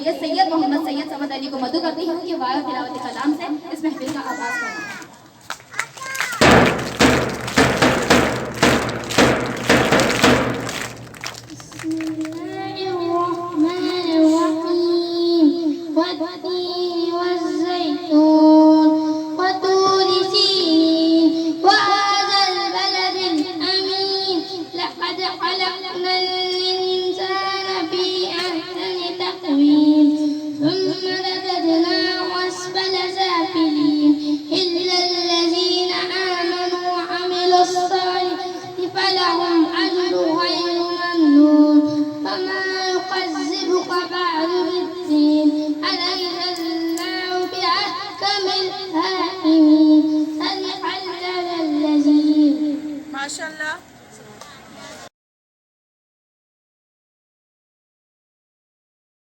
ये सैयद मोहम्मद सैयद समद अली को मदू करती हूँ कि वाह तिलावत कलाम से इस महफिल का आगाज करें। فلهم أجر غير ممنون فما يكذبك بعد بالدين أليس الله بأحكم الحاكمين صدق الله العظيم. ما شاء الله.